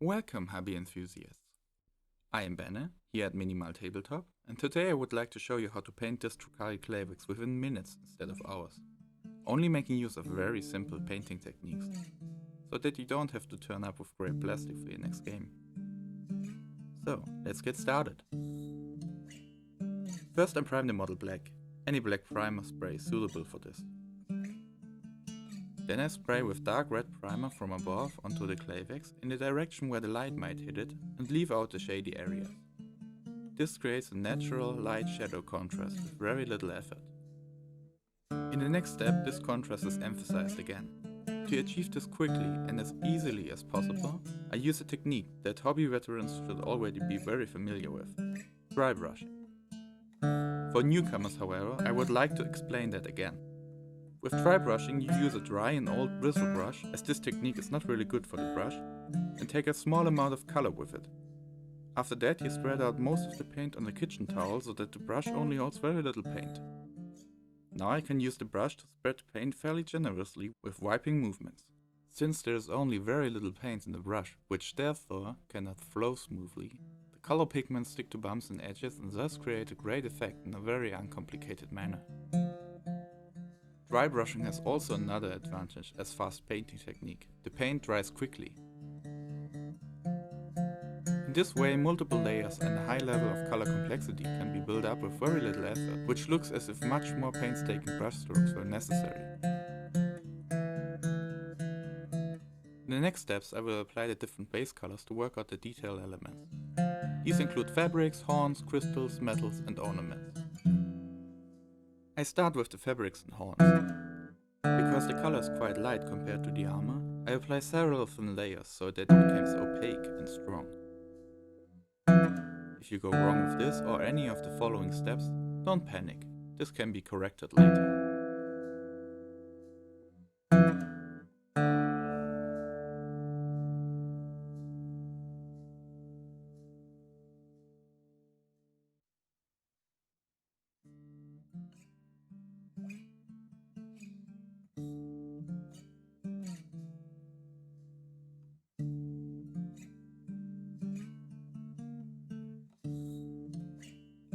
Welcome, hobby enthusiasts. I am Benne, here at Minimal Tabletop, and today I would like to show you how to paint this Drukhari Clayworks within minutes instead of hours, only making use of very simple painting techniques, so that you don't have to turn up with grey plastic for your next game. So, let's get started. First I prime the model black. Any black primer spray is suitable for this. Then I spray with dark red primer from above onto the Clayworks in the direction where the light might hit it and leave out the shady areas. This creates a natural light-shadow contrast with very little effort. In the next step, this contrast is emphasized again. To achieve this quickly and as easily as possible, I use a technique that hobby veterans should already be very familiar with: dry brushing. For newcomers, however, I would like to explain that again. With dry brushing, you use a dry and old bristle brush, as this technique is not really good for the brush, and take a small amount of color with it. After that, you spread out most of the paint on the kitchen towel so that the brush only holds very little paint. Now I can use the brush to spread the paint fairly generously with wiping movements. Since there is only very little paint in the brush, which therefore cannot flow smoothly, the color pigments stick to bumps and edges and thus create a great effect in a very uncomplicated manner. Dry brushing has also another advantage as fast painting technique: the paint dries quickly. In this way, multiple layers and a high level of color complexity can be built up with very little effort, which looks as if much more painstaking brush strokes were necessary. In the next steps, I will apply the different base colors to work out the detail elements. These include fabrics, horns, crystals, metals, and ornaments. I start with the fabrics and horns. Because the color is quite light compared to the armor, I apply several thin layers so that it becomes opaque and strong. If you go wrong with this or any of the following steps, don't panic, this can be corrected later.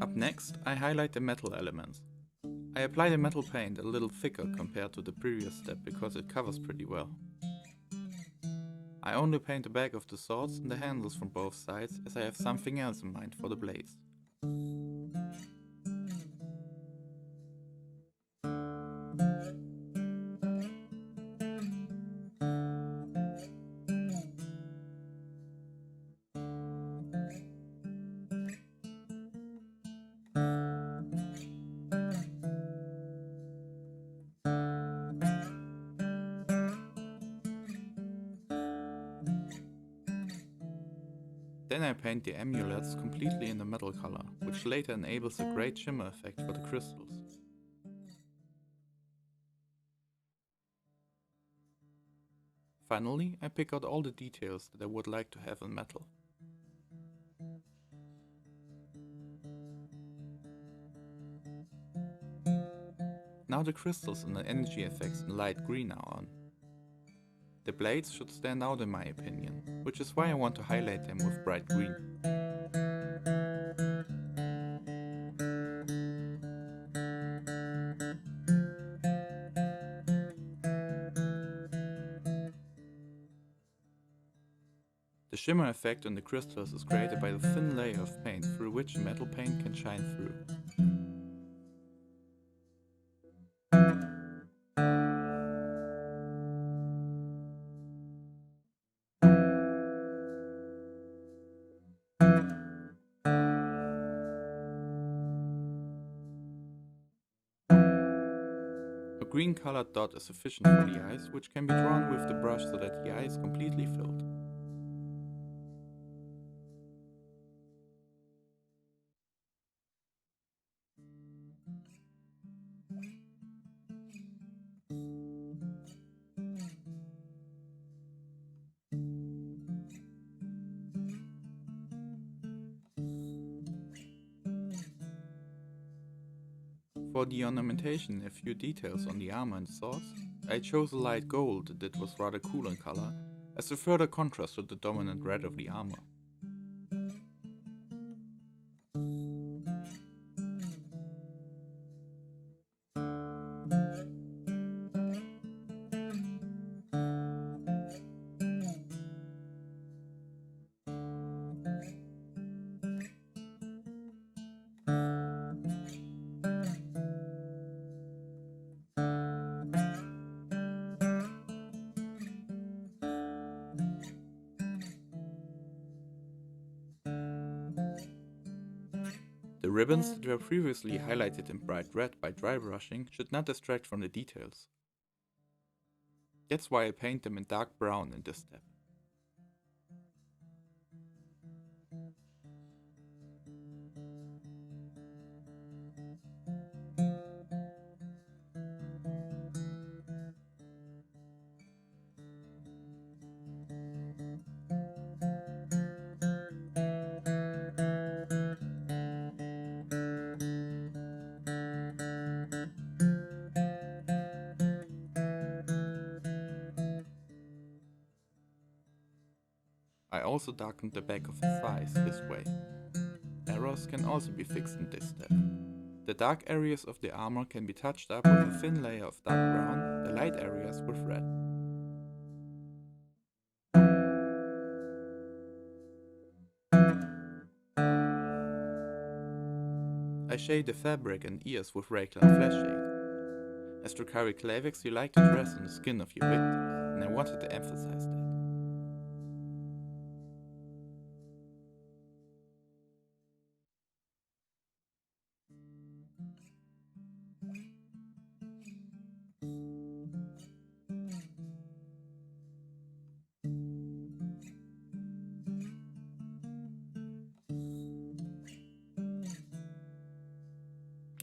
Up next, I highlight the metal elements. I apply the metal paint a little thicker compared to the previous step because it covers pretty well. I only paint the back of the swords and the handles from both sides, as I have something else in mind for the blades. Then I paint the amulets completely in the metal color, which later enables a great shimmer effect for the crystals. Finally, I pick out all the details that I would like to have in metal. Now the crystals and the energy effects in light green are on. The blades should stand out in my opinion, which is why I want to highlight them with bright green. The shimmer effect on the crystals is created by the thin layer of paint through which metal paint can shine through. A green colored dot is sufficient for the eyes, which can be drawn with the brush so that the eye is completely filled. For the ornamentation and a few details on the armor and swords, I chose a light gold that was rather cool in color, as a further contrast to the dominant red of the armor. The ribbons that were previously highlighted in bright red by dry brushing should not distract from the details. That's why I paint them in dark brown in this step. I also darkened the back of the thighs this way. Errors can also be fixed in this step. The dark areas of the armor can be touched up with a thin layer of dark brown, the light areas with red. I shade the fabric and ears with Rayclan Flash Shade. As Drukhari Klavex, you like to dress on the skin of your victims, and I wanted to emphasize that.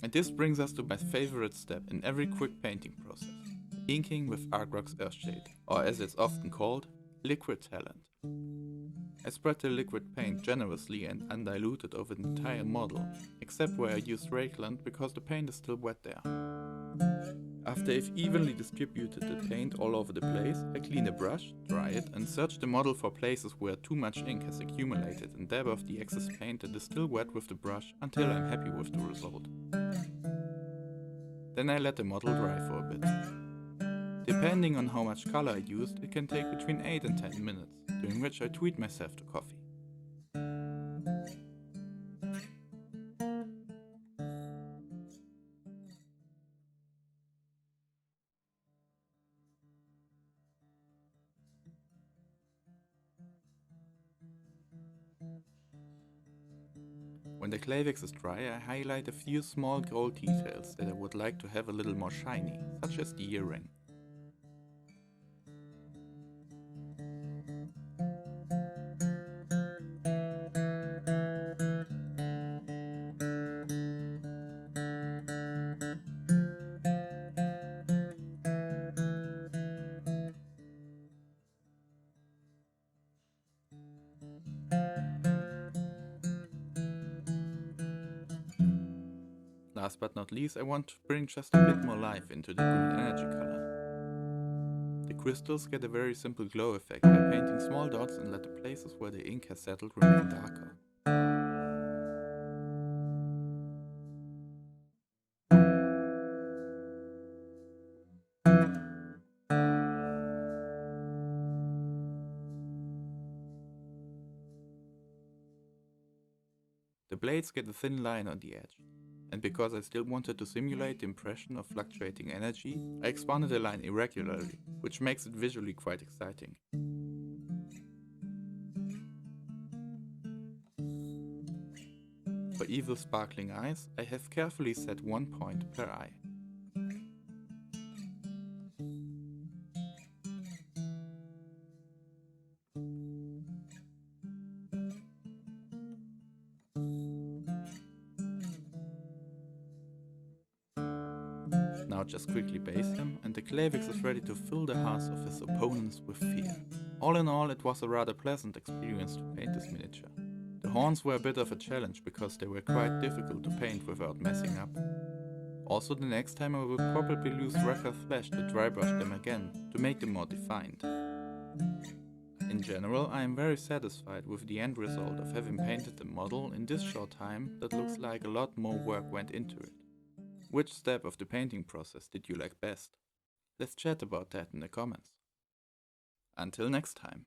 And this brings us to my favorite step in every quick painting process, inking with Argrox Earthshade, or as it's often called, liquid talent. I spread the liquid paint generously and undiluted over the entire model, except where I used Rayclan because the paint is still wet there. After I've evenly distributed the paint all over the place, I clean the brush, dry it, and search the model for places where too much ink has accumulated and dab off the excess paint that is still wet with the brush until I'm happy with the result. Then I let the model dry for a bit. Depending on how much color I used, it can take between 8 and 10 minutes, during which I treat myself to coffee. When the Klavex is dry, I highlight a few small gold details that I would like to have a little more shiny, such as the earring. Last but not least, I want to bring just a bit more life into the green energy color. The crystals get a very simple glow effect by painting small dots and let the places where the ink has settled remain darker. The blades get a thin line on the edge. And because I still wanted to simulate the impression of fluctuating energy, I expanded the line irregularly, which makes it visually quite exciting. For evil sparkling eyes, I have carefully set 1 point per eye. Now just quickly base him, and the Klavex is ready to fill the hearts of his opponents with fear. All in all, it was a rather pleasant experience to paint this miniature. The horns were a bit of a challenge because they were quite difficult to paint without messing up. Also, the next time I will probably use Rayclan Flash to dry brush them again, to make them more defined. In general, I am very satisfied with the end result of having painted the model in this short time that looks like a lot more work went into it. Which step of the painting process did you like best? Let's chat about that in the comments. Until next time.